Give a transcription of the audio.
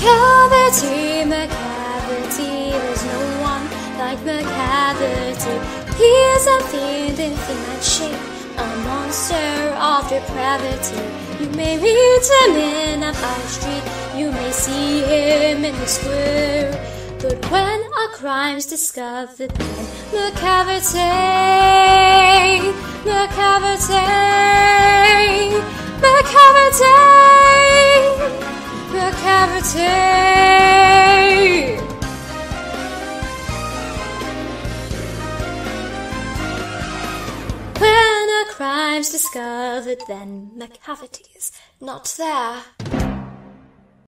Macavity, Macavity, there's no one like Macavity. He is a fiend in human shape, a monster of depravity. You may meet him in a high street, you may see him in the square, but when a crime's discovered, then Macavity, Macavity, Macavity, Macavity. When a crime's discovered, then Macavity's not there.